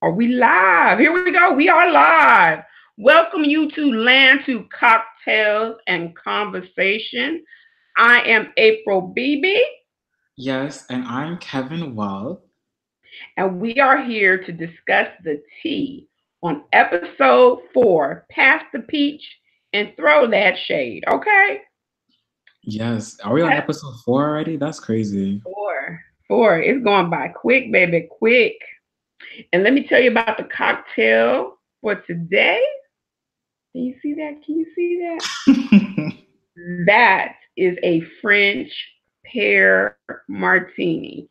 Are we live? Here we go. We are live. Welcome you to Land to Cocktails and Conversation. I am April Beebe, Yes, and I'm Kevin Well. and we are here to discuss the tea on episode 4, Pass the Peach and Throw That Shade. Okay? Yes, are we on That's episode 4 already? That's crazy. 4. 4. It's going by quick, baby, quick. And let me tell you about the cocktail for today. Can you see that? Can you see that? That is a French pear martini.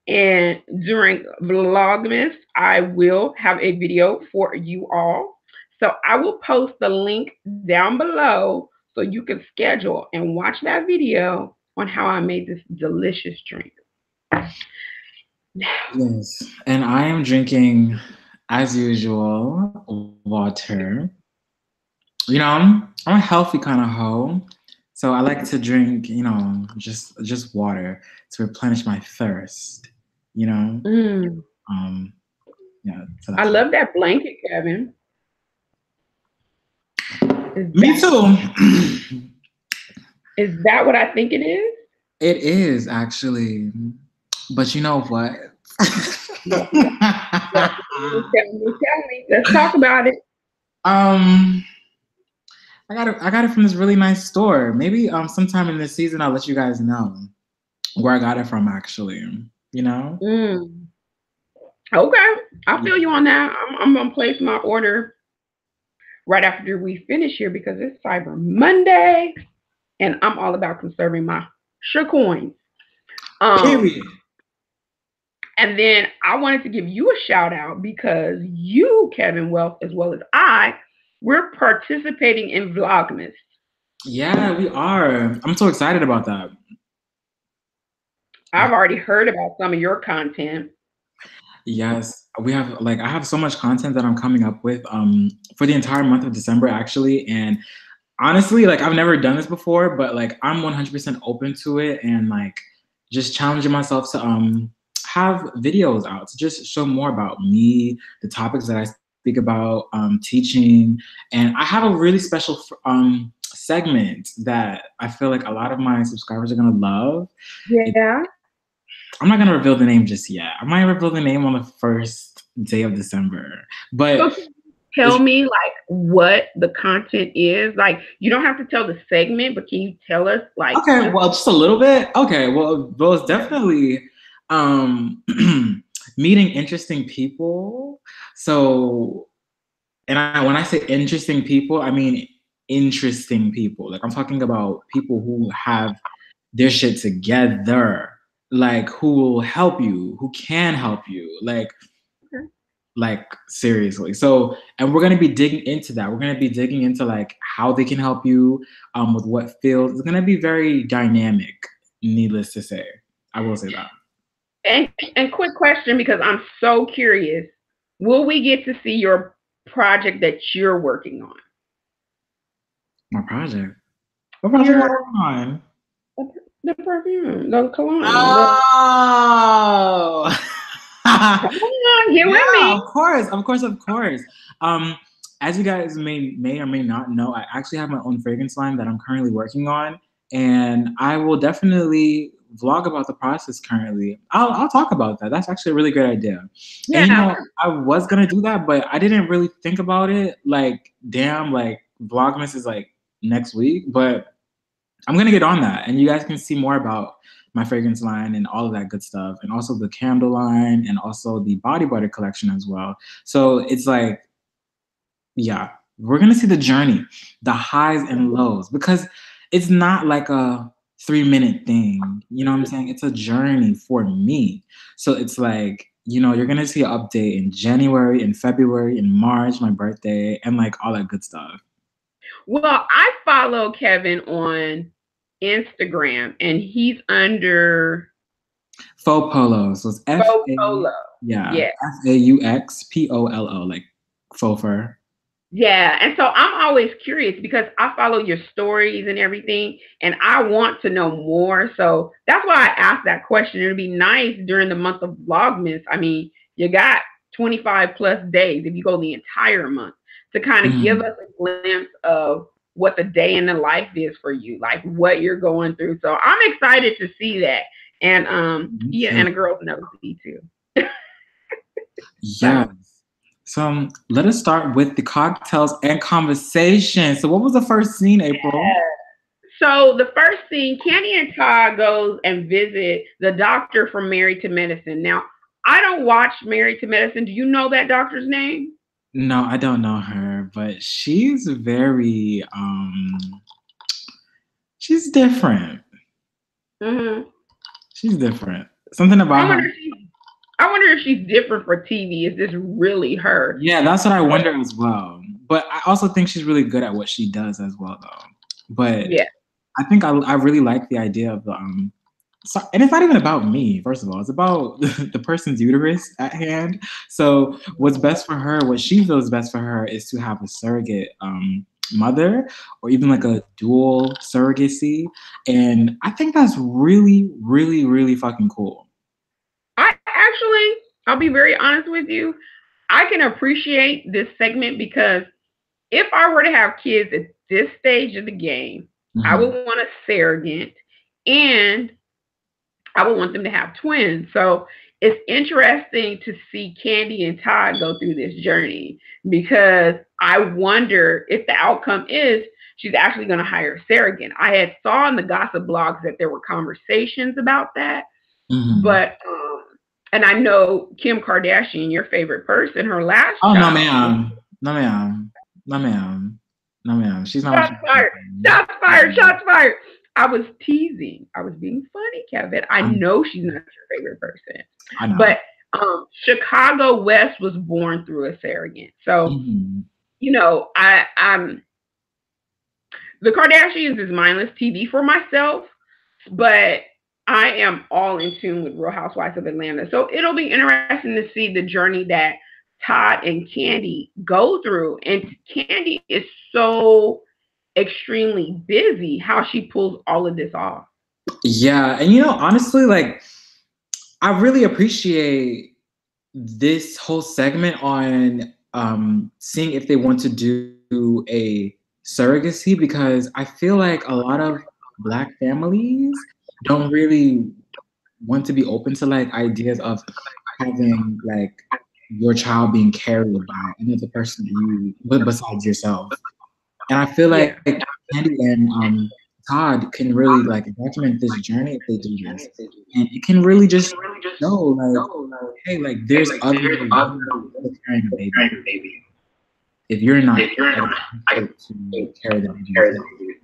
And during Vlogmas, I will have a video for you all. So I will post the link down below so you can schedule and watch that video on how I made this delicious drink. Yes, and I am drinking, as usual, water. I'm a healthy kind of hoe, so I like to drink, just water to replenish my thirst. You know, Mm. um, yeah. So I that's love that blanket, Kevin. Is me that too. is that what I think it is? It is actually, but you know what? Yes, yes, yes. Tell me, tell me. Let's talk about it. um, I got it from this really nice store. Maybe sometime in this season I'll let you guys know where I got it from actually. You know? Mm. Okay, I Yeah. feel you on that. I'm gonna place my order right after we finish here because it's Cyber Monday, and I'm all about conserving my sugar coins. Um, Period. and then I wanted to give you a shout out because you, Kevin Wealth, as well as I, we're participating in Vlogmas. Yeah, we are. I'm so excited about that. I've already heard about some of your content. Yes, we have I have so much content that I'm coming up with for the entire month of December actually, and honestly, I've never done this before, but I'm 100% open to it, and just challenging myself to have videos out to just show more about me, the topics that I speak about, teaching, and I have a really special segment that I feel like a lot of my subscribers are gonna love. It, Yeah. I'm not gonna reveal the name just yet. I might reveal the name on the first day of December, but So can you tell it's me like what the content is? Like you don't have to tell the segment, but can you tell us like okay, just well, just a little bit. Okay, well, it's definitely um, meeting interesting people. So, when I say interesting people, I mean interesting people. I'm talking about people who have their shit together, who will help you, who can help you, seriously. So, and we're gonna be digging into that. We're gonna be digging into how they can help you, with what fields. It's gonna be very dynamic. Needless to say, I will say that. and quick question because I'm so curious. Will we get to see your project that you're working on? My project. What project am I Your working on? the perfume, the cologne. Oh. Come on, get with Yeah, me. of course, of course, of course. Um, as you guys may or may not know, I actually have my own fragrance line that I'm currently working on, and I will definitely vlog about the process currently. I'll talk about that. That's actually a really great idea. And Yeah. I was gonna do that, but I didn't really think about it. Damn, Vlogmas is next week, but I'm gonna get on that, and you guys can see more about my fragrance line and all of that good stuff, and also the candle line, and also the body butter collection as well. So it's yeah, we're gonna see the journey, the highs and lows, because it's not like a 3-minute thing. You know what I'm saying? It's a journey for me. So it's you're gonna see an update in January, in February, in March, my birthday, and all that good stuff. Well, I follow Kevin on Instagram, and he's under Faux polo. So it's Faux Polo. yeah, Yeah. FAUXPOLO, like faux fur. Yeah, and so I'm always curious because I follow your stories and everything, and I want to know more. So that's why I asked that question. It'd be nice during the month of Vlogmas. I mean, you got 25 plus days, if you go the entire month, to kind of give us a glimpse of what the day in the life is for you, like what you're going through. So I'm excited to see that. And yeah, and the girls never see too. Yes. So let us start with the cocktails and conversation. So what was the first scene, April? So the first scene, Kandi and Todd goes and visit the doctor from Married to Medicine. Now, I don't watch Married to Medicine. Do you know that doctor's name? No, I don't know her, but she's very she's different. Mm-hmm. She's different. Something about her. I wonder if she's different for TV. Is this really her? Yeah, that's what I wonder as well. But I also think she's really good at what she does as well, though. But yeah, I think I really like the idea of the so, and it's not even about me, first of all. It's about the person's uterus at hand. So what's best for her, what she feels best for her, is to have a surrogate mother, or even like a dual surrogacy. And I think that's really, really, really fucking cool. I'll be very honest with you. I can appreciate this segment because if I were to have kids at this stage of the game, I would want a surrogate, and I would want them to have twins. So it's interesting to see Kandi and Todd go through this journey, because I wonder if the outcome is she's actually going to hire a surrogate. I had saw in the gossip blogs that there were conversations about that, but and I know Kim Kardashian, your favorite person, her last child. No, ma'am. No, ma'am. No, ma'am. No, ma'am. She's not. Shots fired. Shots fired. Shots fired. I was teasing. I was being funny, Kevin. I know she's not your favorite person. I know. But Chicago West was born through a surrogate. So, you know, I'm the Kardashians is mindless TV for myself, but I am all in tune with Real Housewives of Atlanta. So it'll be interesting to see the journey that Todd and Kandi go through. And Kandi is so extremely busy, how she pulls all of this off. Yeah. And, you know, honestly, like, I really appreciate this whole segment on seeing if they want to do a surrogacy, because I feel like a lot of Black families don't really want to be open to like ideas of having like your child being carried by another person besides yourself. And I feel like Kandi and Todd can really like document this journey if they do this, and it can really just show like, hey, like there's other ways of carrying a baby if you're not able to carry that baby.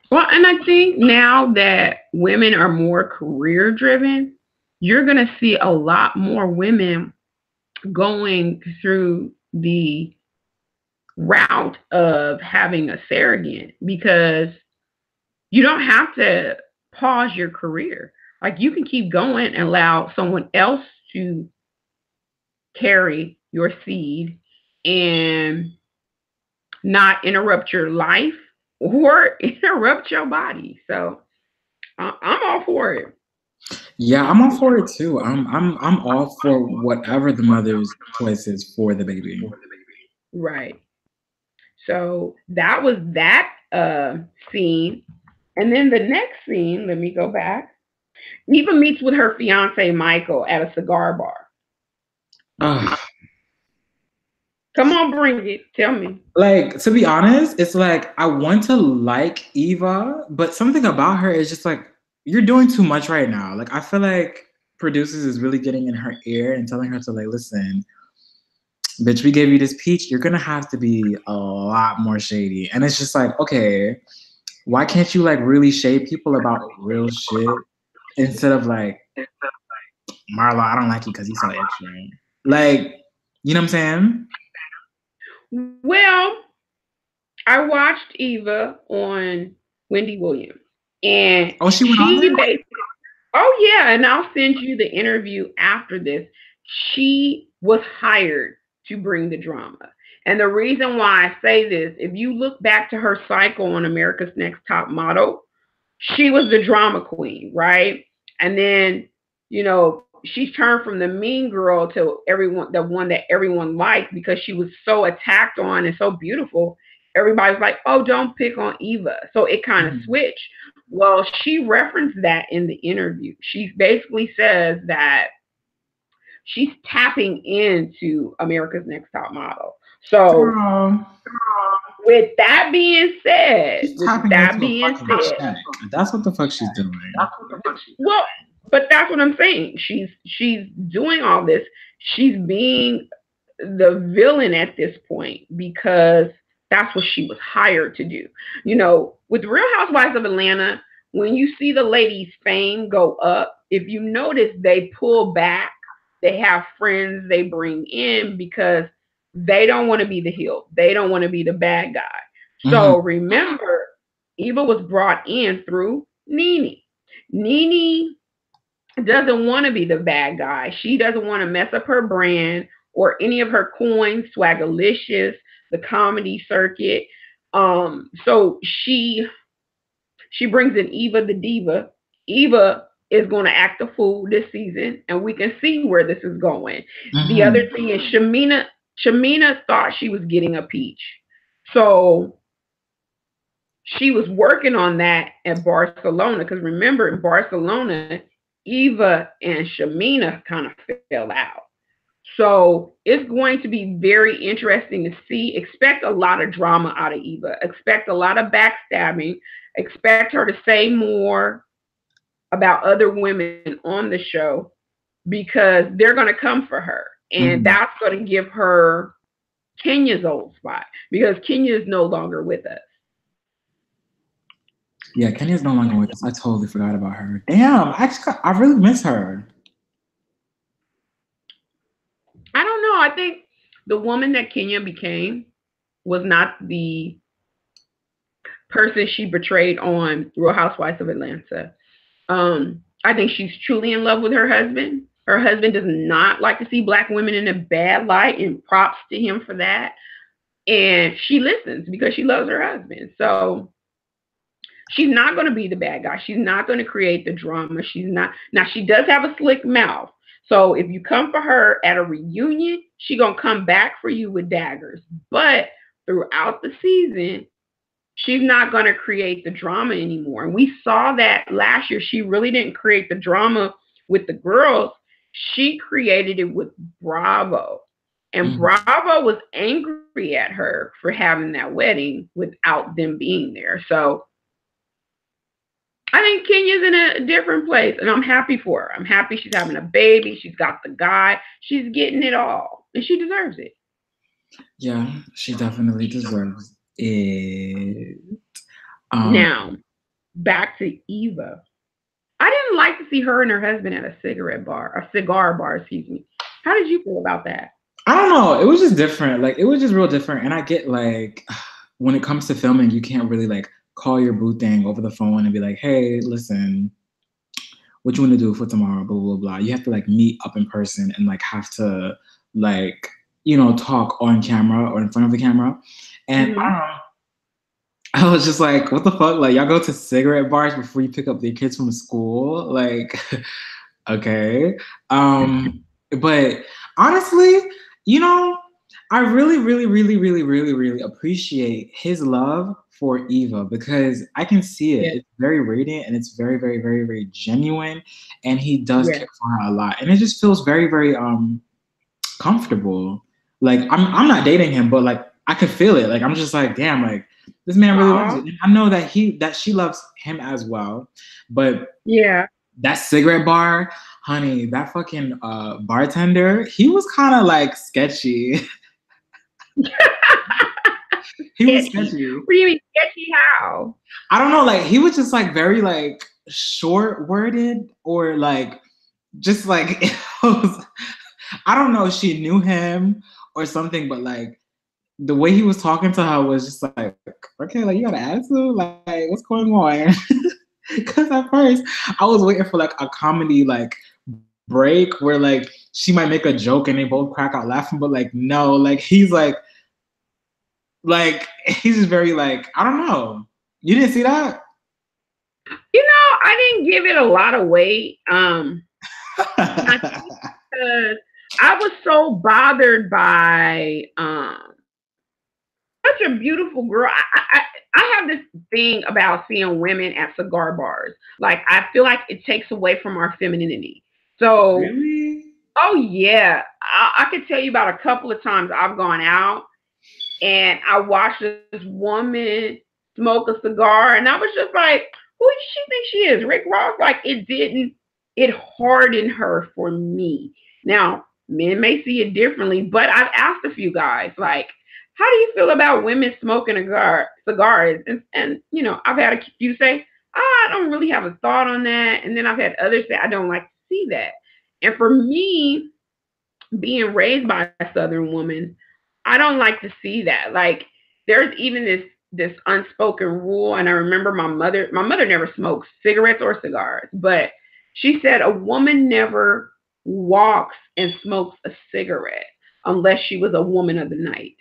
Well, and I think now that women are more career driven, you're going to see a lot more women going through the route of having a surrogate, because you don't have to pause your career. Like, you can keep going and allow someone else to carry your seed and not interrupt your life or interrupt your body. So I'm all for it. Yeah, I'm all for it too. I'm all for whatever the mother's choice is for the baby. Right. So that was that scene. And then the next scene, let me go back. Eva meets with her fiance Michael at a cigar bar. Come on, bring it. Tell me. Like, to be honest, it's like I want to like Eva, but something about her is just like, you're doing too much right now. Like, I feel like producers is really getting in her ear and telling her to like, listen, bitch, we gave you this peach. You're gonna have to be a lot more shady. And it's just like, okay, why can't you like really shade people about real shit instead of like, Marla, I don't like you because he's so extra. Like, you know what I'm saying? Well, I watched Eva on Wendy Williams, and she went on there? Oh yeah, and I'll send you the interview after this. She was hired to bring the drama. And the reason why I say this, if you look back to her cycle on America's Next Top Model, she was the drama queen, right? And then, you know, she's turned from the mean girl to everyone, the one that everyone liked because she was so attacked on and so beautiful. Everybody's like, oh, don't pick on Eva. So it kind of Mhm. switched. Well, she referenced that in the interview. She basically says that she's tapping into America's Next Top Model. So Girl, with that being said, she's tapping into a fucking said, check. That's what the fuck she's doing. well, but that's what I'm saying. She's doing all this. She's being the villain at this point because that's what she was hired to do. You know, with Real Housewives of Atlanta, when you see the ladies' fame go up, if you notice, they pull back. They have friends they bring in because they don't want to be the heel. They don't want to be the bad guy. Hmm. So remember, Eva was brought in through Nene. Nene doesn't want to be the bad guy. She doesn't want to mess up her brand or any of her coins, Swagalicious, the comedy circuit. So she brings in Eva the diva. Eva is going to act a fool this season, and we can see where this is going. The other Hmm. thing is Shamina thought she was getting a peach, so she was working on that at Barcelona. Because remember, in Barcelona, Eva and Shamina kind of fell out. So it's going to be very interesting to see. Expect a lot of drama out of Eva. Expect a lot of backstabbing. Expect her to say more about other women on the show because they're going to come for her. And Hmm. that's going to give her Kenya's old spot because Kenya is no longer with us. Yeah, Kenya's no longer with us. I totally forgot about her. Damn, I really miss her. I don't know. I think the woman that Kenya became was not the person she portrayed on Real Housewives of Atlanta. I think she's truly in love with her husband. Her husband does not like to see black women in a bad light, and props to him for that. And she listens because she loves her husband. So she's not going to be the bad guy. She's not going to create the drama. She's not. Now she does have a slick mouth. So if you come for her at a reunion, she gonna come back for you with daggers. But throughout the season, she's not going to create the drama anymore. And we saw that last year. She really didn't create the drama with the girls. She created it with Bravo. And Mhm. Bravo was angry at her for having that wedding without them being there. So I think Kenya's in a different place, and I'm happy for her. I'm happy she's having a baby. She's got the guy. She's getting it all, and she deserves it. Yeah, she definitely deserves it. Um, Now, back to Eva. I didn't like to see her and her husband at a cigar bar, excuse me. How did you feel about that? I don't know. It was just different. Like it was just real different. And I get like when it comes to filming, you can't really like call your boo thing over the phone and be like, hey, listen, what you want to do for tomorrow, blah, blah, blah. You have to like meet up in person and like have to like, talk on camera or in front of the camera. And I Mm-hmm. don't know. I was just like, what the fuck? Like, y'all go to cigarette bars before you pick up your kids from school? Like, okay. But honestly, you know, I really, really, really, really, really, really appreciate his love for Eva because I can see it. Yes. It's very radiant and it's very, very, very, very genuine. And he does care Yes. for her a lot. And it just feels very, very comfortable. Like I'm not dating him, but like I could feel it. Like I'm just like, damn, like this man really loves it. Aw. And I know that she loves him as well. But Yeah. that cigarette bar, honey, that fucking bartender, he was kind of like sketchy. He was Sketchy. sketchy. What do you mean sketchy how? I don't know, like he was just like very like short worded or like just like it was, I don't know if she knew him or something, but like the way he was talking to her was just like, okay, like you got an attitude, like what's going on? Because at first I was waiting for like a comedy like break where like she might make a joke and they both crack out laughing, but like no, like he's just very like I don't know. You didn't see that? I didn't give it a lot of weight. And I think because I was so bothered by such a beautiful girl. I have this thing about seeing women at cigar bars. Like I feel like it takes away from our femininity. So, Really? oh yeah, I could tell you about a couple of times I've gone out and I watched this woman smoke a cigar, and I was just like, who does she think she is? Rick Ross? Like it hardened her for me. Now, men may see it differently, but I've asked a few guys, like, how do you feel about women smoking cigars? And, I've had a few say, I don't really have a thought on that. And then I've had others say, I don't like to see that. And for me, being raised by a Southern woman, I don't like to see that. Like there's even this unspoken rule, and I remember my mother never smoked cigarettes or cigars, but she said a woman never walks and smokes a cigarette unless she was a woman of the night.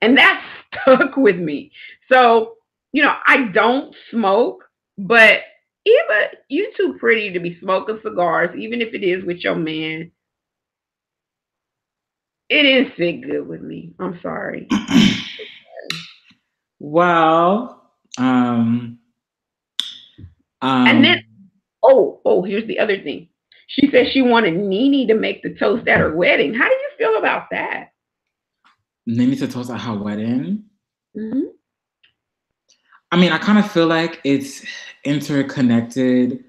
And that stuck with me. So, I don't smoke, but Eva, you too pretty to be smoking cigars, even if it is with your man. It didn't sit good with me. I'm sorry. Well, And then, um, here's the other thing. She said she wanted Nene to make the toast at her wedding. How do you feel about that? Nene to toast at her wedding. Mm-hmm. I mean, I kind of feel like it's interconnected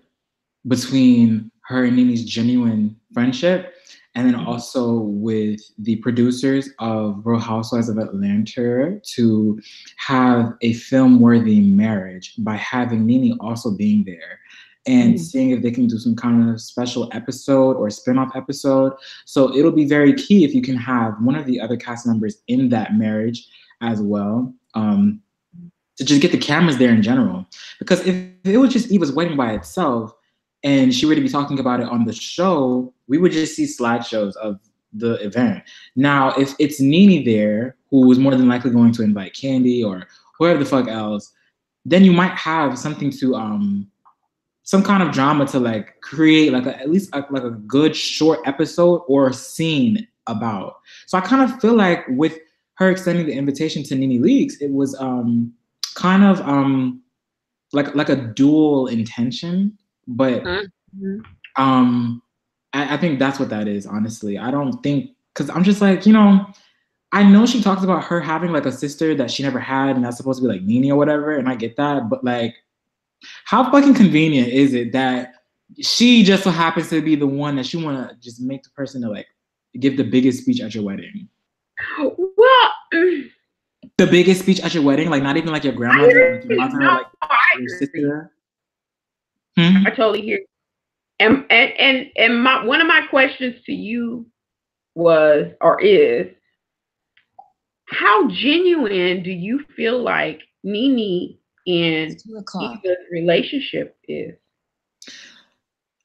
between her and Nene's genuine friendship, and then also with the producers of Real Housewives of Atlanta to have a film-worthy marriage by having Nene also being there and seeing if they can do some kind of special episode or spin-off episode. So it'll be very key if you can have one of the other cast members in that marriage as well. To just get the cameras there in general. Because if it was just Eva's wedding by itself and she were to be talking about it on the show, we would just see slideshows of the event. Now, if it's Nene there, who is more than likely going to invite Kandi or whoever the fuck else, then you might have something to some kind of drama to like create like at least like a good short episode or scene about. So I kind of feel like with her extending the invitation to Nene Leakes, it was kind of like a dual intention, but I think that's what that is. Honestly, I don't think because I'm just like I know she talks about her having like a sister that she never had, and that's supposed to be like Nene or whatever, and I get that, but like, how fucking convenient is it that she just so happens to be the one that you want to just make the person to like give the biggest speech at your wedding? Well, the biggest speech at your wedding, like not even like your grandmother, like your mother, no, like I your agree. sister. I totally hear. And my one of my questions to you was or is, how genuine do you feel like Nene and Eva's relationship is?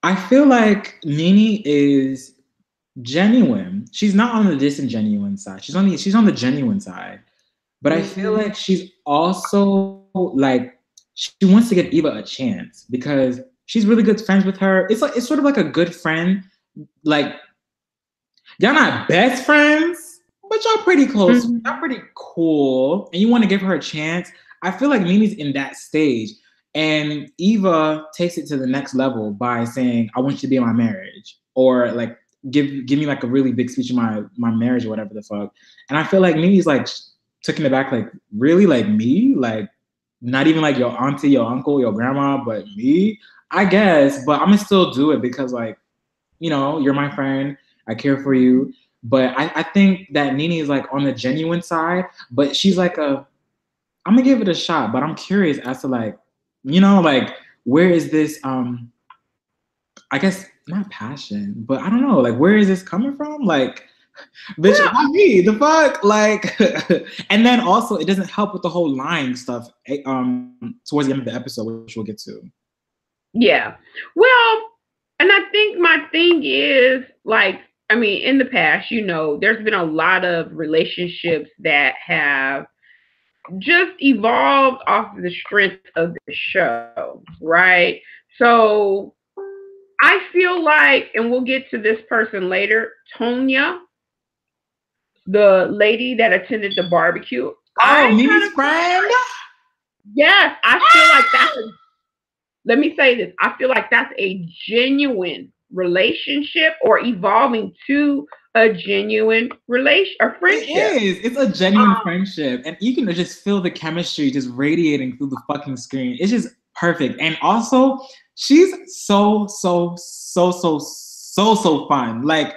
I feel like Nene is genuine. She's not on the disingenuine side. She's on the genuine side. But I feel like she's also like she wants to give Eva a chance because she's really good friends with her. It's sort of like a good friend. Like y'all not best friends, but y'all pretty close. Y'all pretty cool, and you want to give her a chance. I feel like Mimi's in that stage, and Eva takes it to the next level by saying, "I want you to be in my marriage," or like give me like a really big speech in my marriage or whatever the fuck. And I feel like Mimi's like taken it back, like really, like me, like not even like your auntie, your uncle, your grandma, but me. I guess, but I'm gonna still do it because like you're my friend. I care for you. But I think that Nene is like on the genuine side, but she's like I'm gonna give it a shot, but I'm curious as to like, like where is this I guess not passion, but I don't know, like where is this coming from? Like, bitch, not me, the fuck? Like and then also it doesn't help with the whole lying stuff towards the end of the episode, which we'll get to. Yeah. Well, and I think my thing is like, I mean, in the past, there's been a lot of relationships that have just evolved off of the strength of the show, right? So I feel like, and we'll get to this person later, Tonya, the lady that attended the barbecue. Oh, I kind Mimi's of feel friend. like, yes, I feel like that's let me say this. I feel like that's a genuine relationship or evolving to a genuine relation or It friendship. is. It's a genuine friendship, and you can just feel the chemistry just radiating through the fucking screen. It's just perfect, and also she's so fun. Like,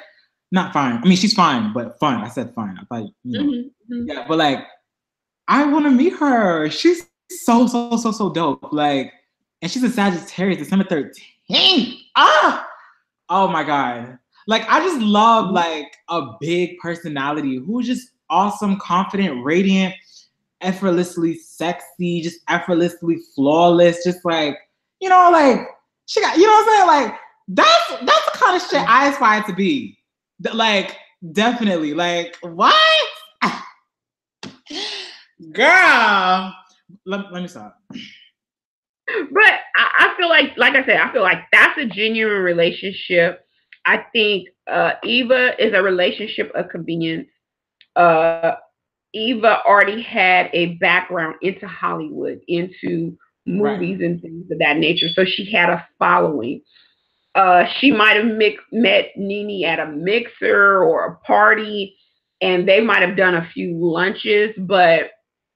not fine. I mean, she's fine, but fun. I said fine. I thought Mm-hmm. yeah, but like, I want to meet her. She's so dope. Like, and she's a Sagittarius, December 13th. Ah, oh my god. Like, I just love like a big personality who's just awesome, confident, radiant, effortlessly sexy, just effortlessly flawless, just like, like she got, what I'm saying? Like, that's the kind of shit I aspire to be. Like, definitely. Like, what? Girl. Let me stop. But I feel like I said, I feel like that's a genuine relationship. I think Eva is a relationship of convenience. Uh, Eva already had a background into Hollywood, into Right. movies and things of that nature. So she had a following. She might have met Nene at a mixer or a party, and they might have done a few lunches. But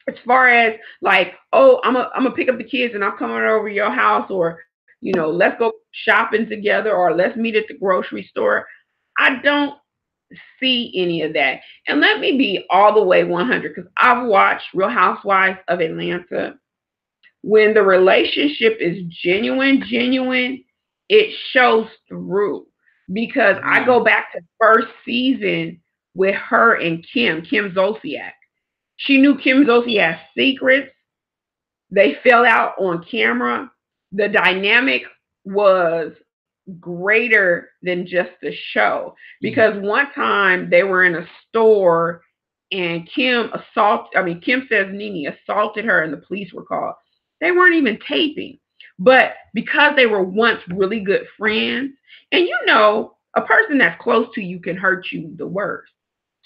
as far as like, oh, I'm gonna pick up the kids and I'm coming over to your house, or let's go shopping together, or let's meet at the grocery store. I don't see any of that. And let me be all the way 100 because I've watched Real Housewives of Atlanta. When the relationship is genuine, it shows through. Because I Yeah. go back to first season with her and Kim Zolciak. She knew Kim Zolciak's secrets. They fell out on camera. The dynamic was greater than just the show because one time they were in a store and Kim says Nene assaulted her and the police were called. They weren't even taping. But because they were once really good friends, and a person that's close to you can hurt you the worst.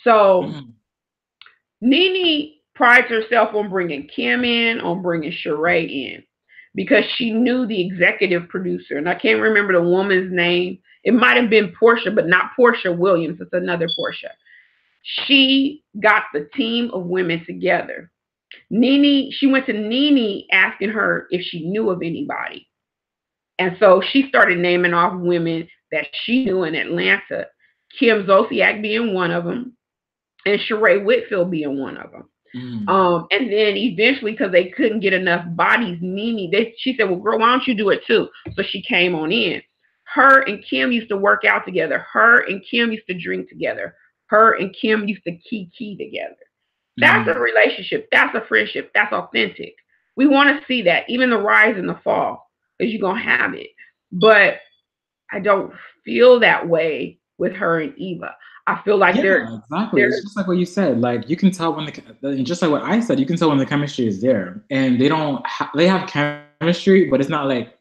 So Nene prides herself on bringing Kim in, on bringing Sheree in, because she knew the executive producer, and I can't remember the woman's name. It might have been Porsha, but not Porsha Williams. It's another Porsha. She got the team of women together. She went to Nene asking her if she knew of anybody. And so she started naming off women that she knew in Atlanta, Kim Zolciak being one of them, and Sheree Whitfield being one of them. And then eventually, because they couldn't get enough bodies, she said, well, girl, why don't you do it too? So she came on in. Her and Kim used to work out together. Her and Kim used to drink together. Her and Kim used to kiki together. That's a relationship. That's a friendship. That's authentic. We want to see that, even the rise and the fall, because you're going to have it. But I don't feel that way with her and Eva. I feel like exactly. It's just like what you said. Like, you can tell when just like what I said, you can tell when the chemistry is there, and they have chemistry, but it's not like,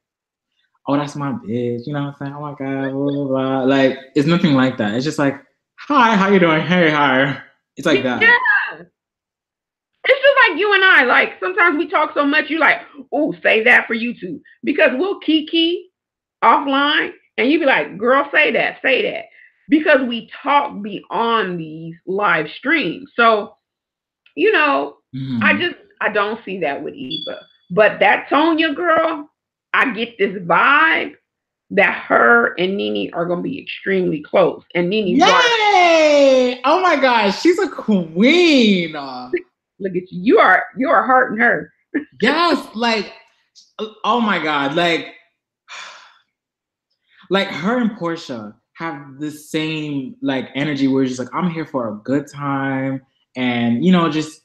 oh, that's my bitch. You know what I'm saying? Oh my god, blah, blah, blah. Like, it's nothing like that. It's just like, hi, how you doing? Hey, hi. It's like that. Yeah. It's just like you and I. Like, sometimes we talk so much, you like, oh, save that for YouTube. Because we'll kiki offline, and you be like, girl, say that. Because we talk beyond these live streams. So, I don't see that with Eva. But that Tonya girl, I get this vibe that her and Nene are going to be extremely close. And Nene Yay! Oh my gosh, she's a queen. Look at you. You are hearting her. Yes, like, oh my god, like her and Porsha have the same like energy where it's just like, I'm here for a good time, and just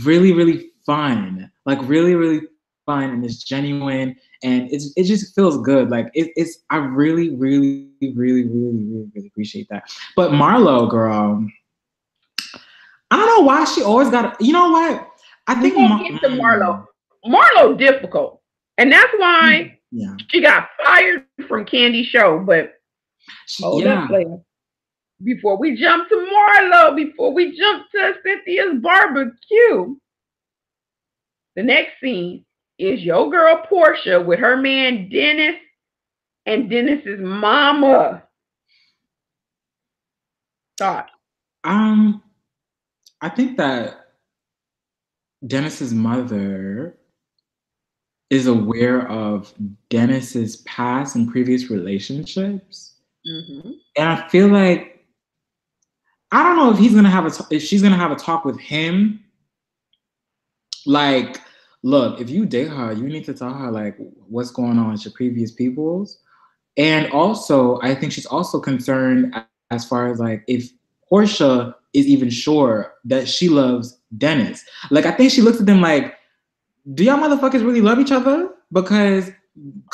really, really fun. Like, really, really fun, and it's genuine, and it just feels good. Like, it's I really, really, really, really, really, really appreciate that. But Marlo, girl, I don't know why she always got. You know what? I think Marlo difficult, and that's why Yeah. She got fired from Kandi's show, but hold up, player. Before we jump to Marlo, before we jump to Cynthia's barbecue, the next scene is your girl Porsha with her man Dennis and Dennis's mama. Thoughts? I think that Dennis's mother is aware of Dennis's past and previous relationships, and I feel like I don't know if if she's gonna have a talk with him. Like, look, if you date her, you need to tell her like what's going on with your previous peoples, and also I think she's also concerned as far as like if Porsha is even sure that she loves Dennis. Like, I think she looks at them like, do y'all motherfuckers really love each other? Because,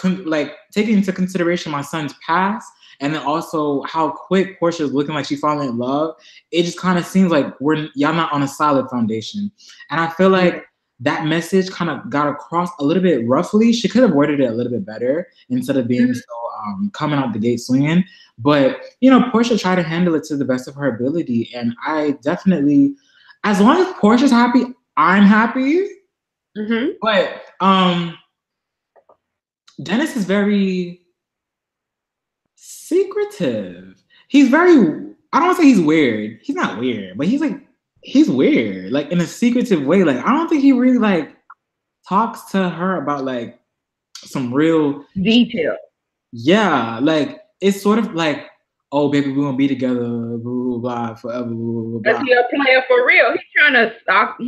like, taking into consideration my son's past and then also how quick Porsha is looking like she's falling in love, it just kind of seems like y'all not on a solid foundation. And I feel like that message kind of got across a little bit roughly. She could have worded it a little bit better instead of being so coming out the gate swinging. But, you know, Porsha tried to handle it to the best of her ability. And I definitely, as long as Portia's happy, I'm happy. But Dennis is very secretive. He's very, I don't want to say he's weird. He's not weird, but he's weird, like in a secretive way. Like, I don't think he really like talks to her about like some real detail. Yeah, like it's sort of like, oh baby, we're gonna be together, blah blah blah, forever, blah blah blah. But he a player for real. He's trying to stop.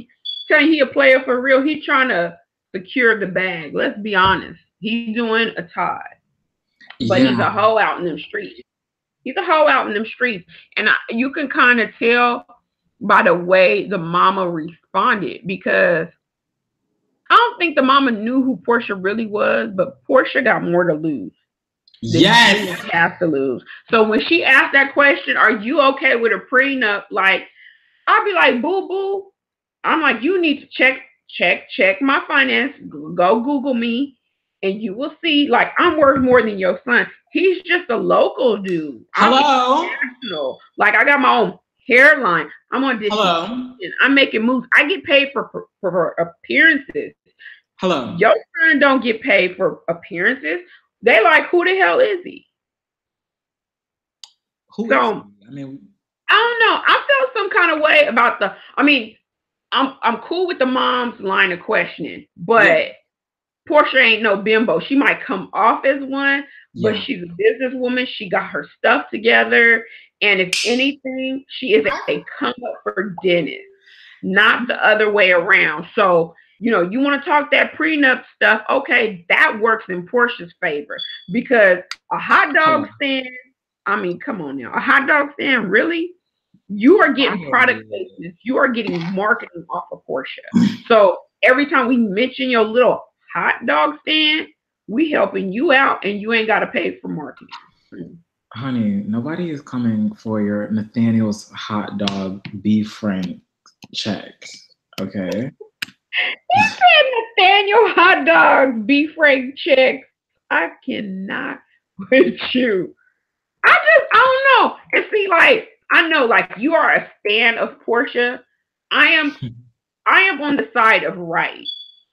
Telling he a player for real. He's trying to secure the bag. Let's be honest. He's doing a Todd, but he's a hoe out in them streets. He's a hoe out in them streets, and you can kind of tell by the way the mama responded, because I don't think the mama knew who Porsha really was, but Porsha got more to lose. Yes, has to lose. So when she asked that question, "Are you okay with a prenup?" Like, I'll be like, "Boo boo." I'm like, you need to check my finance. Go Google me, and you will see. Like, I'm worth more than your son. He's just a local dude. Hello. National. Like, I got my own hairline. I'm on this. Hello. I'm making moves. I get paid for appearances. Hello. Your son don't get paid for appearances. They like, who the hell is he? Who is he? I mean, I don't know. I felt some kind of way about I'm cool with the mom's line of questioning, but Porsha ain't no bimbo. She might come off as one, but she's a businesswoman. She got her stuff together, and if anything, she is a come up for Dennis, not the other way around. So, you know, you want to talk that prenup stuff? Okay, that works in Porsha's favor, because a hot dog stand. I mean, come on now, a hot dog stand, really? You are getting product placements. You are getting marketing off of Porsha. So every time we mention your little hot dog stand, we helping you out, and you ain't got to pay for marketing. Honey, nobody is coming for your Nathaniel's hot dog beef frank checks. Okay. You said Nathaniel hot dog beef frank checks. I cannot with you. I don't know. And see, like, I know, like, you are a stan of Porsha. I am on the side of right.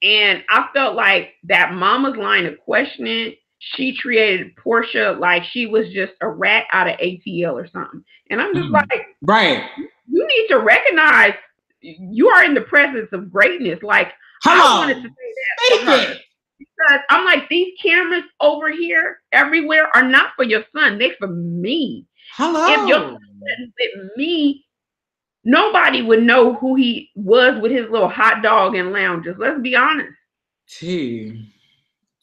And I felt like that mama's line of questioning, she treated Porsha like she was just a rat out of ATL or something. And I'm just like, right. You need to recognize you are in the presence of greatness. Like, hello. I wanted to say that. Because I'm like, these cameras over here everywhere are not for your son. They're for me. Hello. If your son wasn't with me, nobody would know who he was with his little hot dog and lounges. Let's be honest. T.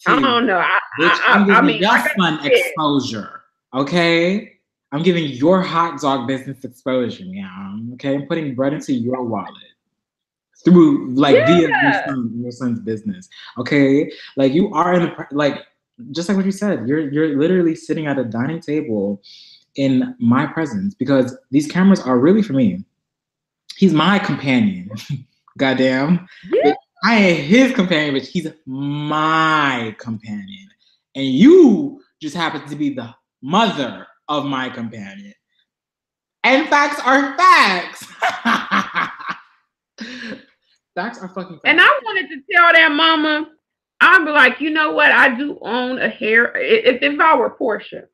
I don't know. I'm giving your son exposure. Okay? I'm giving your hot dog business exposure now. Okay? I'm putting bread into your wallet. Through via your son's business, okay? Like, you are in the like, just like what you said, you're literally sitting at a dining table in my presence, because these cameras are really for me. He's my companion. Goddamn, I ain't his companion, but he's my companion, and you just happen to be the mother of my companion. And facts are facts. Facts are fucking facts. And I wanted to tell that mama, I'd be like, you know what? I do own a hair. If I were Porsha,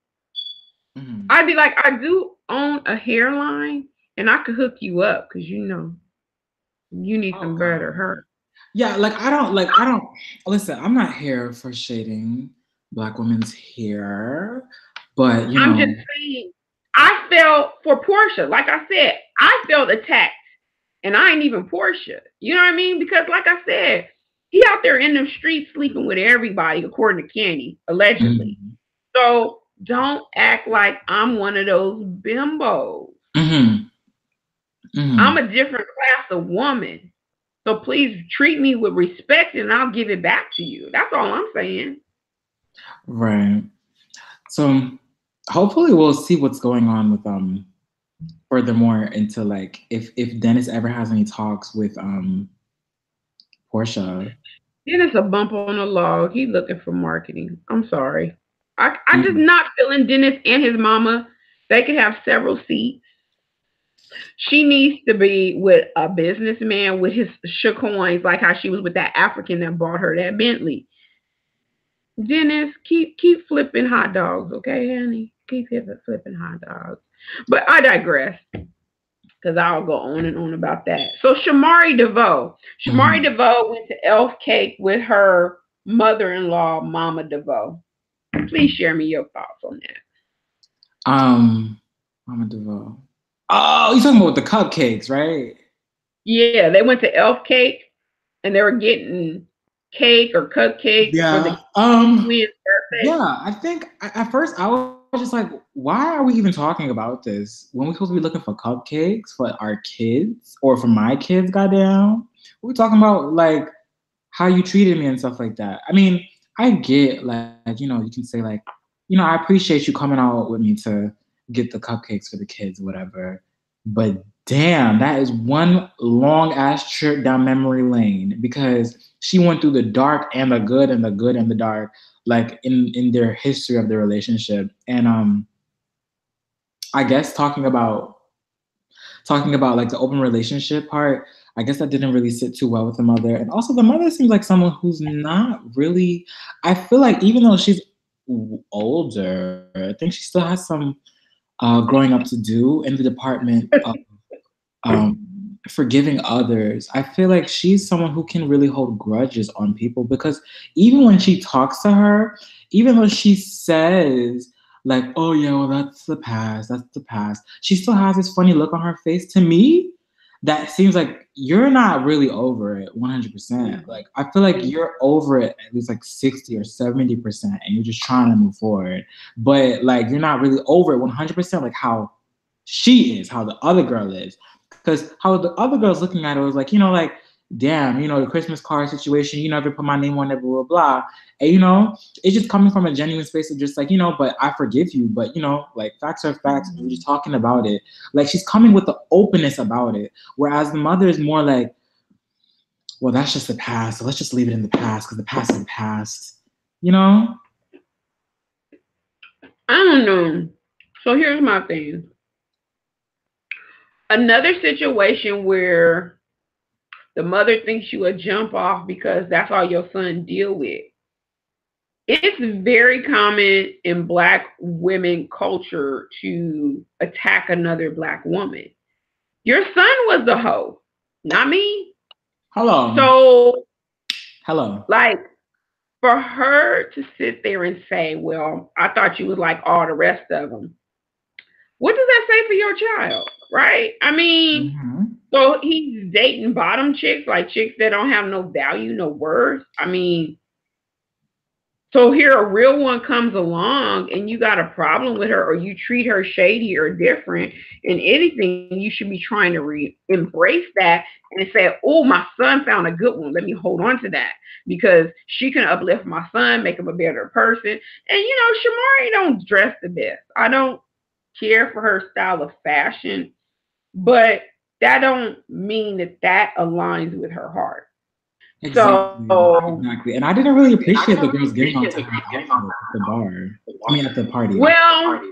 I'd be like, I do own a hairline, and I could hook you up because you know you need some better hair. Yeah, like I don't listen, I'm not here for shading Black women's hair, but you know, I'm just saying, I felt for Porsha. Like I said, I felt attacked, and I ain't even Porsha. You know what I mean? Because like I said, he out there in the streets sleeping with everybody, according to Kandi, allegedly. So don't act like I'm one of those bimbos. I'm a different class of woman. So please treat me with respect and I'll give it back to you. That's all I'm saying. Right. So hopefully we'll see what's going on with furthermore into like if Dennis ever has any talks with Porsha. Dennis a bump on the log. He looking for marketing. I'm sorry. I just not feeling Dennis and his mama. They could have several seats. She needs to be with a businessman with his coins, like how she was with that African that bought her that Bentley. Dennis, keep flipping hot dogs, okay, honey? Keep flipping hot dogs. But I digress because I'll go on and on about that. So Shamari DeVoe. Shamari DeVoe went to Elf Cake with her mother-in-law, Mama DeVoe. Please share me your thoughts on that. Mama DeVoe. Oh, you're talking about the cupcakes, right? Yeah, they went to Elf Cake and they were getting cake or cupcakes for the twins' birthday. Yeah, I think at first I was just like, why are we even talking about this when we're supposed to be looking for cupcakes for our kids or for my kids? Goddamn, we're talking about like how you treated me and stuff like that. I mean, I get like you know you can say like you know I appreciate you coming out with me to get the cupcakes for the kids, whatever. But damn, that is one long ass trip down memory lane because she went through the dark and the good and the good and the dark, like in their history of their relationship. And I guess talking about like the open relationship part, I guess that didn't really sit too well with the mother. And also the mother seems like someone who's not really, I feel like even though she's older, I think she still has some growing up to do in the department of forgiving others. I feel like she's someone who can really hold grudges on people because even when she talks to her, even though she says like, oh yeah, well that's the past, she still has this funny look on her face. To me, that seems like you're not really over it 100%. Like I feel like you're over it at least like 60 or 70% and you're just trying to move forward. But like you're not really over it 100% like how she is, how the other girl is. Because how the other girl's looking at it was like, you know, like, damn, you know, the Christmas card situation, you never put my name on it, blah, blah, blah. And, you know, it's just coming from a genuine space of just like, you know, but I forgive you. But, you know, like facts are facts. And we're just talking about it. Like she's coming with the openness about it. Whereas the mother is more like, well, that's just the past. So let's just leave it in the past because the past is the past. You know? I don't know. So here's my thing. Another situation where the mother thinks you would jump off because that's all your son deal with. It's very common in Black women culture to attack another Black woman. Your son was the hoe, not me. Hello. So, hello. Like, for her to sit there and say, well, I thought you was like all the rest of them. What does that say for your child? Right? I mean, so he's dating bottom chicks, like chicks that don't have no value, no worth. I mean, so here a real one comes along and you got a problem with her or you treat her shady or different and anything, you should be trying to embrace that and say, oh, my son found a good one. Let me hold on to that because she can uplift my son, make him a better person. And, you know, Shamari don't dress the best. I don't care for her style of fashion, but that don't mean that aligns with her heart. Exactly, So, exactly. And I didn't really appreciate the girls getting onto her outfit at the bar. I mean, at the party. well,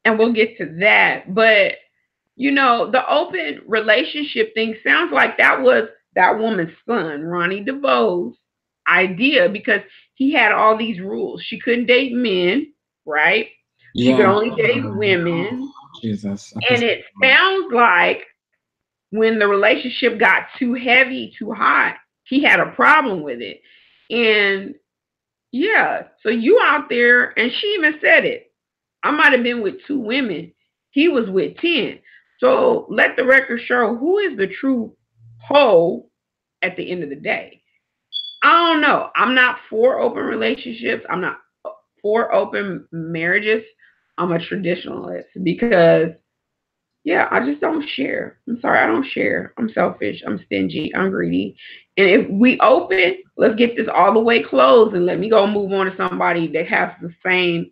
and we'll get to that, but the open relationship thing sounds like that was that woman's son, Ronnie DeVoe's idea, because he had all these rules. She couldn't date men, right? She could Yeah. only date women. Jesus. I feel And so it bad. sounds like when the relationship got too heavy, too hot, he had a problem with it. And yeah, so you out there, and she even said it. I might have been with 2 women. He was with 10. So let the record show who is the true hoe at the end of the day. I don't know. I'm not for open relationships. I'm not for open marriages. I'm a traditionalist because, yeah, I just don't share. I'm sorry, I don't share. I'm selfish. I'm stingy. I'm greedy. And if we open, let's get this all the way closed and let me go move on to somebody that has the same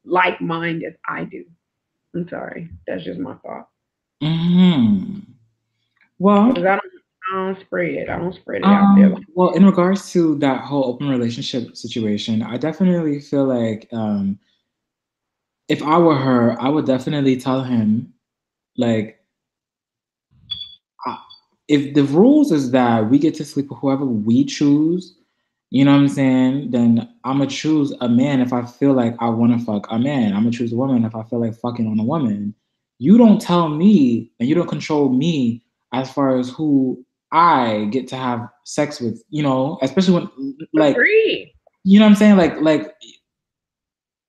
like mind as I do. I'm sorry. That's just my thought. Hmm. Well, Because I don't spread it. I don't spread it out there. well, in regards to that whole open relationship situation, I definitely feel like if I were her, I would definitely tell him, like, uh, if the rules is that we get to sleep with whoever we choose, you know what I'm saying? Then I'm gonna choose a man if I feel like I want to fuck a man. I'm gonna choose a woman if I feel like fucking on a woman. You don't tell me and you don't control me as far as who I get to have sex with, especially when, like, Agree. you know what I'm saying? Like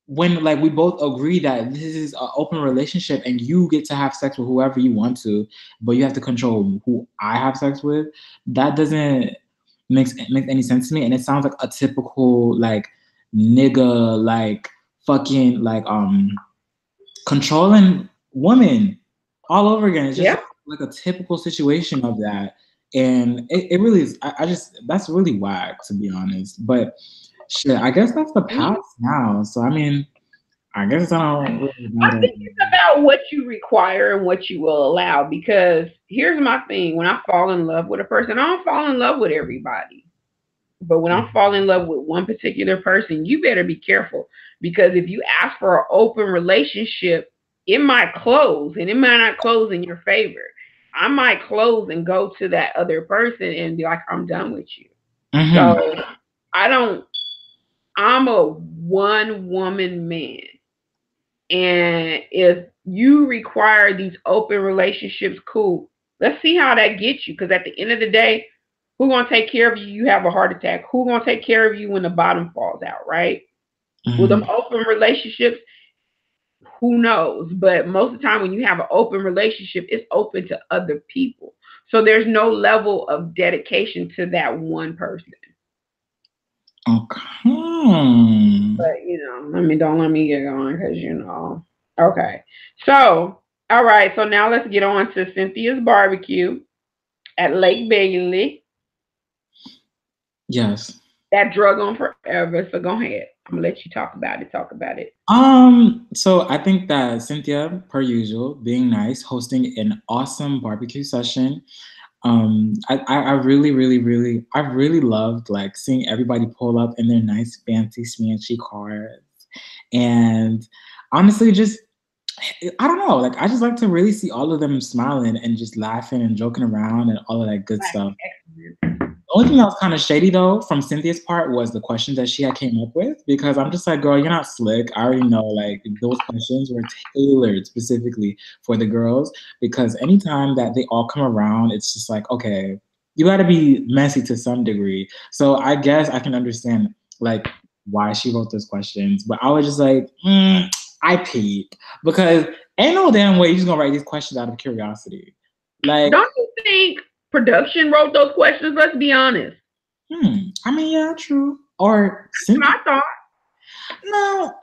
when, like, we both agree that this is an open relationship and you get to have sex with whoever you want to, but you have to control who I have sex with. That doesn't make any sense to me, and it sounds like a typical, like, nigga, like, fucking, like, controlling woman all over again. It's just Yeah. like a typical situation of that, and it really is. I just, that's really whack, to be honest. But shit, I guess that's the past now. So I mean, I guess I don't really I gotta. think it's about what you require and what you will allow. Because here's my thing: when I fall in love with a person, I don't fall in love with everybody. But when I fall in love with one particular person, you better be careful, because if you ask for an open relationship, it might close, and it might not close in your favor. I might close and go to that other person and be like, I'm done with you. Mm-hmm. So I don't. I'm a one woman man. And if you require these open relationships, cool. Let's see how that gets you. Because at the end of the day, who's gonna take care of you? You have a heart attack. Who's gonna take care of you when the bottom falls out, right? With Mm-hmm. them open relationships, who knows? But most of the time when you have an open relationship, it's open to other people. So there's no level of dedication to that one person. Okay. But don't let me get going because Okay. So, all right. So now let's get on to Cynthia's barbecue at Lake Bailey. Yes. That drug on forever. So go ahead. I'm gonna let you talk about it. Talk about it. So I think that Cynthia, per usual, being nice, hosting an awesome barbecue session. I really, really, really, I really loved, like, seeing everybody pull up in their nice, fancy, smanchy cars, and honestly, just, I don't know, like, I just like to really see all of them smiling and just laughing and joking around and all of that good stuff. The only thing that was kind of shady, though, from Cynthia's part was the questions that she had came up with, because I'm just like, girl, you're not slick. I already know, like, those questions were tailored specifically for the girls, because anytime that they all come around, it's just like, okay, you got to be messy to some degree. So I guess I can understand, like, why she wrote those questions, but I was just like, I peep, because ain't no damn way you're just gonna write these questions out of curiosity. Like, Don't you think production wrote those questions? Let's be honest. I mean, yeah, true. Or That's Cynthia. what I thought. No,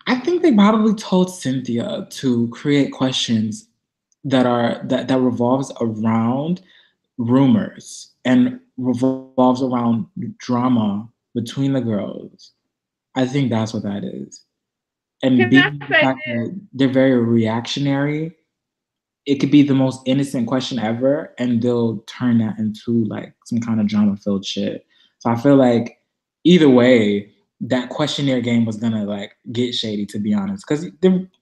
I think they probably told Cynthia to create questions that revolves around rumors and revolves around drama between the girls. I think that's what that is. And Can I being the say fact that they're very reactionary, it could be the most innocent question ever, and they'll turn that into like some kind of drama-filled shit. So I feel like either way, that questionnaire game was gonna like get shady, to be honest, because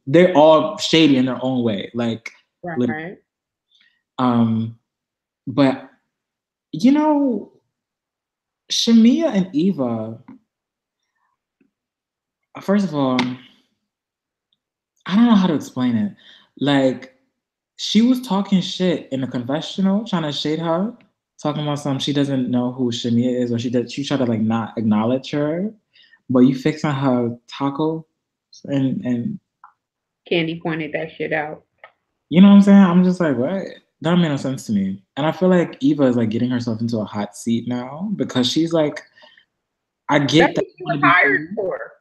they're all shady in their own way. Like, Right. um, but you know, Shamia and Eva. First of all, I don't know how to explain it. Like, she was talking shit in the confessional, trying to shade her, talking about some she doesn't know who Shamia is, or she tried to like not acknowledge her. But you fixing her taco, and Kandi pointed that shit out. you know what I'm saying? I'm just like, what? That don't make no sense to me. And I feel like Eva is like getting herself into a hot seat now because she's like, I That's get that what you she want was to be hired shady. for.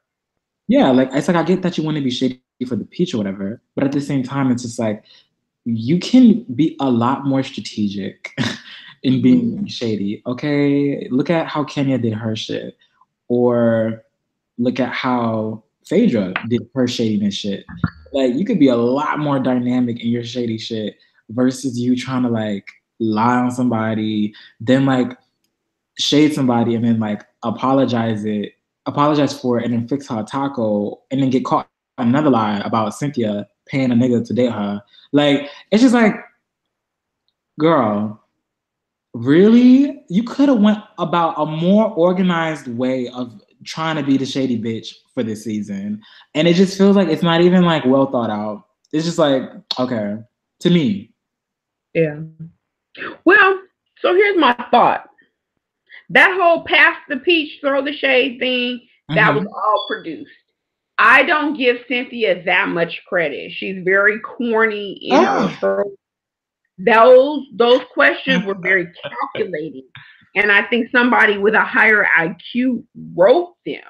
Yeah, like it's like I get that you want to be shady for the peach or whatever, but at the same time, it's just like you can be a lot more strategic in being shady. Okay, look at how Kenya did her shit, or look at how Phaedra did her shadiness shit. Like you could be a lot more dynamic in your shady shit versus you trying to like lie on somebody, then like shade somebody and then like apologize for it, and then fix her taco, and then get caught another lie about Cynthia paying a nigga to date her. Like it's just like, girl, really? You could have went about a more organized way of trying to be the shady bitch for this season, and it just feels like it's not even like well thought out. It's just like, okay, to me. Yeah. Well, so here's my thought. That whole pass the peach, throw the shade thing, that was Mm-hmm. all produced. I don't give Cynthia that much credit. She's very corny in her Oh. approach. Those questions were very calculating. And I think somebody with a higher IQ wrote them.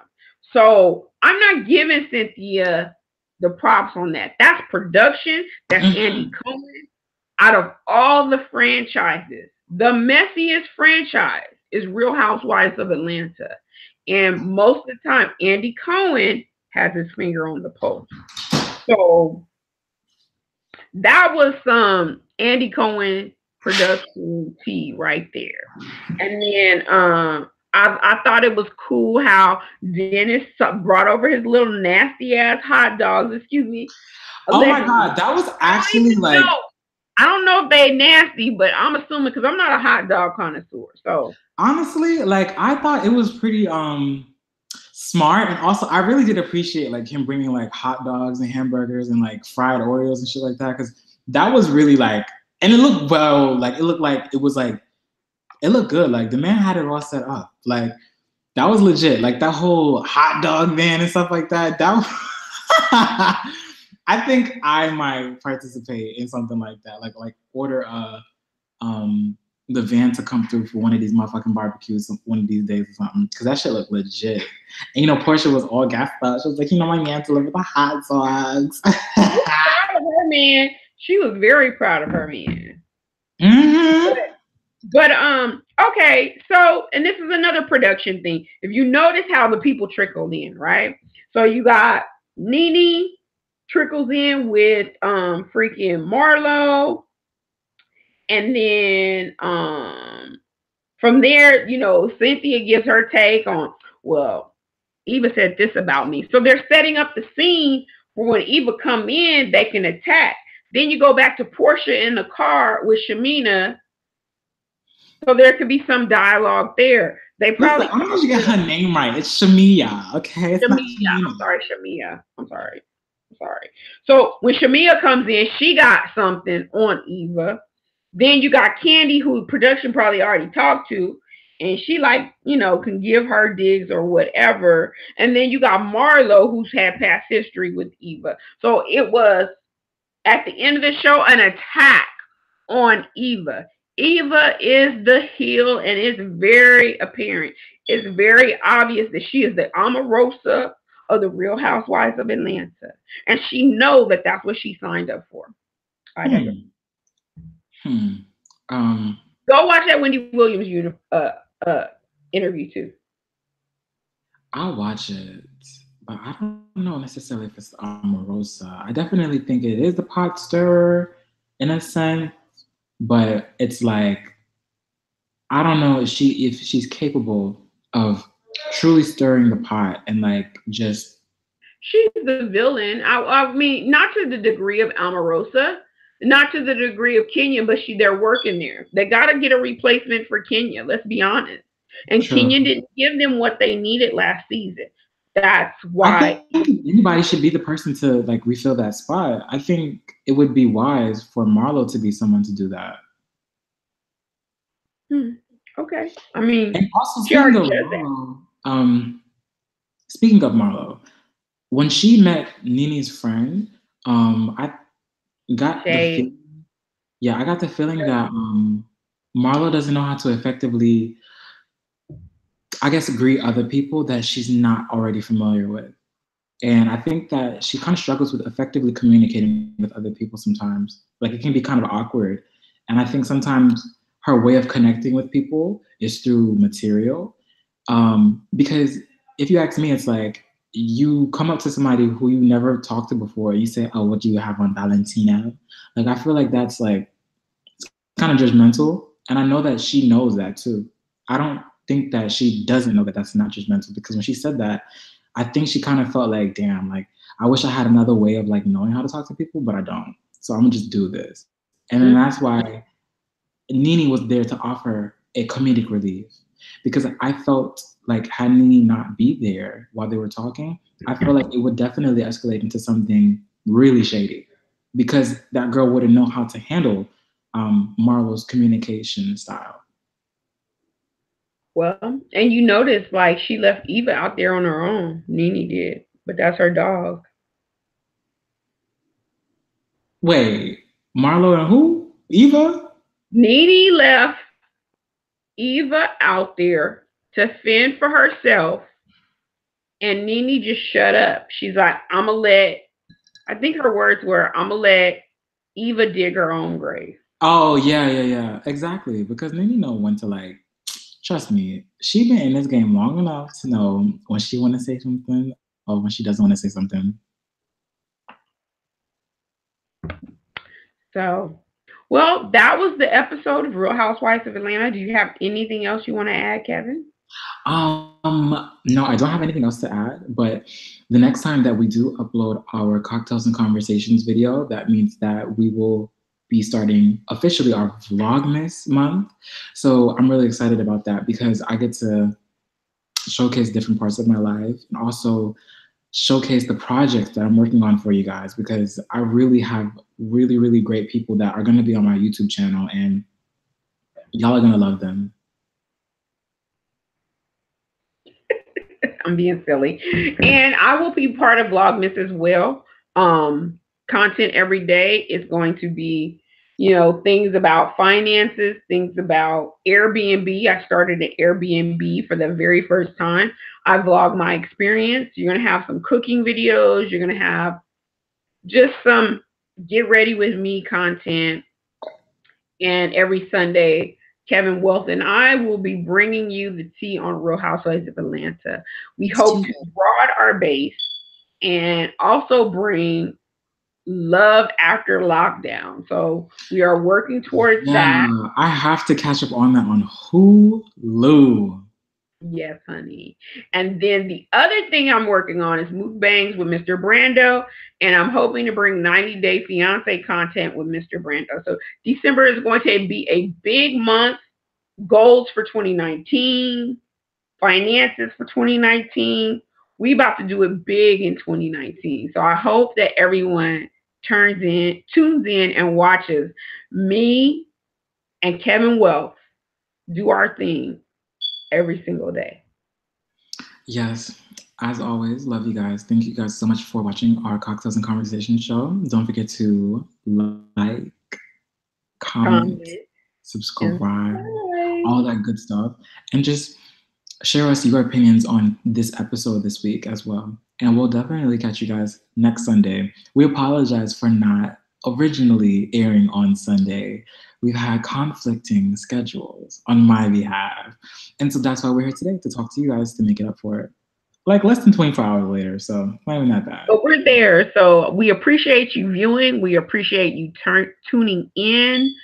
So I'm not giving Cynthia the props on that. That's production. That's Andy Mm-hmm. Cohen. Out of all the franchises, the messiest franchise is Real Housewives of Atlanta. And most of the time, Andy Cohen has his finger on the pulse. So that was some Andy Cohen production tea right there. And then I thought it was cool how Dennis brought over his little nasty ass hot dogs. Excuse me, Oh my allegedly. god, that was I don't actually even like, know. I don't know if they nasty, but I'm assuming because I'm not a hot dog connoisseur. So honestly, like I thought it was pretty smart, and also I really did appreciate like him bringing like hot dogs and hamburgers and like fried Oreos and shit like that, because that was really like, and it looked well, like it looked like it was like, it looked good, like the man had it all set up, like that was legit, like that whole hot dog van and stuff like that. That was I think I might participate in something like that, like order um the van to come through for one of these motherfucking barbecues one of these days or something. Because that shit looked legit. And you know, Porsha was all gassed up. She was like, you know, my man delivered the hot dogs. proud of her man. She was very proud of her man. Mm-hmm. But okay, so and this is another production thing. If you notice how the people trickled in, right? So you got Nene trickles in with freaking Marlo, and then from there, Cynthia gives her take on, well, Eva said this about me. So they're setting up the scene for when Eva come in, they can attack. Then you go back to Porsha in the car with Shamina, so there could be some dialogue there. They Listen, probably I don't know if talked you to get her name right. It's Shamia, okay? It's not Shamia. Shamina. I'm sorry, Shamia. I'm sorry. I'm sorry. So when Shamia comes in, she got something on Eva. Then you got Kandi, who production probably already talked to, and she can give her digs or whatever. And then you got Marlo, who's had past history with Eva. So it was at the end of the show an attack on Eva. Eva is the heel, and it's very apparent. It's very obvious that she is the Omarosa of the Real Housewives of Atlanta, and she knows that that's what she signed up for. I digress. Hmm. Hmm. Um, Go watch that Wendy Williams interview too. I'll watch it, but I don't know necessarily if it's Omarosa. I definitely think it is the pot stirrer. in a sense, but it's like I don't know if she's capable of truly stirring the pot and like just She's the villain. I mean, not to the degree of Omarosa, not to the degree of Kenya, but they're working there. They got to get a replacement for Kenya. Let's be honest. And true. Kenya didn't give them what they needed last season. That's I why. think anybody should be the person to like refill that spot. I think it would be wise for Marlo to be someone to do that. Okay. I mean, And also she already does that. Speaking of Marlo, when she met Nini's friend, I got the Shade. feeling, yeah, I got the feeling that Marlo doesn't know how to effectively, I guess, greet other people that she's not already familiar with. And I think that she kind of struggles with effectively communicating with other people sometimes. Like it can be kind of awkward. And I think sometimes her way of connecting with people is through material. Because if you ask me, it's like you come up to somebody who you never talked to before, you say, "Oh, what do you have on Valentina?" Like I feel like that's like kind of judgmental. And I know that she knows that too. I don't think that she doesn't know that that's not judgmental because when she said that, I think she kind of felt like, damn, like I wish I had another way of like knowing how to talk to people, but I don't. So I'm gonna just do this. And then that's why Nini was there to offer a comedic relief because I felt like had Nini not be there while they were talking, I feel like it would definitely escalate into something really shady because that girl wouldn't know how to handle Marlo's communication style. Well, and you notice like she left Eva out there on her own. Nene did, but that's her dog. Wait, Marlo and who? Eva? Nene left Eva out there to fend for herself, and Nene just shut up. She's like, I'm gonna let. I think her words were, I'm gonna let Eva dig her own grave. Oh yeah, exactly. Because Nini know when to like. Trust me, she been in this game long enough to know when she want to say something or when she doesn't want to say something. So, well, that was the episode of Real Housewives of Atlanta. Do you have anything else you want to add, Kevin? No, I don't have anything else to add, but the next time that we do upload our cocktails and conversations video, that means that we will be starting officially our Vlogmas month. So I'm really excited about that because I get to showcase different parts of my life and also showcase the projects that I'm working on for you guys because I really have really great people that are going to be on my YouTube channel and y'all are going to love them. I'm being silly. And I will be part of Vlogmas as well. Content every day is going to be, things about finances, things about Airbnb. I started an Airbnb for the very first time. I vlog my experience. You're going to have some cooking videos. You're going to have just some get ready with me content. And every Sunday, Kevin Wealth and I will be bringing you the tea on Real Housewives of Atlanta. We hope to broaden our base and also bring love after lockdown. So we are working towards that. I have to catch up on that on Hulu. Yes, honey. And then the other thing I'm working on is mukbangs with Mr. Brando, and I'm hoping to bring 90 Day Fiance content with Mr. Brando. So December is going to be a big month. Goals for 2019, finances for 2019. We about to do it big in 2019. So I hope that everyone tunes in, and watches me and Kevin Wealth do our thing every single day. Yes, as always, love you guys. Thank you guys so much for watching our Cocktails and Conversations show. Don't forget to like, comment, subscribe, all that good stuff. And just share us your opinions on this episode this week as well. And we'll definitely catch you guys next Sunday. We apologize for not originally airing on Sunday. We've had conflicting schedules on my behalf. And so that's why we're here today, to talk to you guys to make it up for it. like less than 24 hours later. So not even that bad. But we're there. So we appreciate you viewing. We appreciate you tuning in.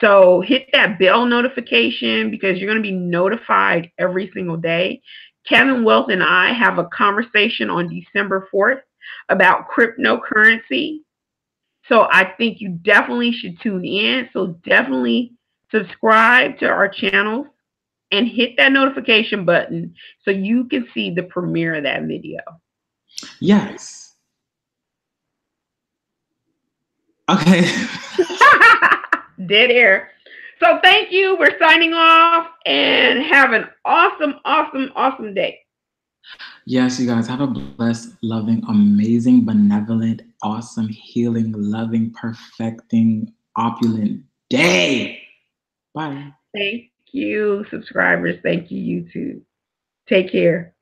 So hit that bell notification because you're going to be notified every single day. Kevin Wealth and I have a conversation on December 4th about cryptocurrency. So I think you definitely should tune in. So definitely subscribe to our channels and hit that notification button so you can see the premiere of that video. Yes. Okay. Dead air. So thank you. We're signing off and have an awesome, awesome, awesome day. Yes, you guys have a blessed, loving, amazing, benevolent, awesome, healing, loving, perfecting, opulent day. Bye. Thank you, subscribers. Thank you, YouTube. Take care.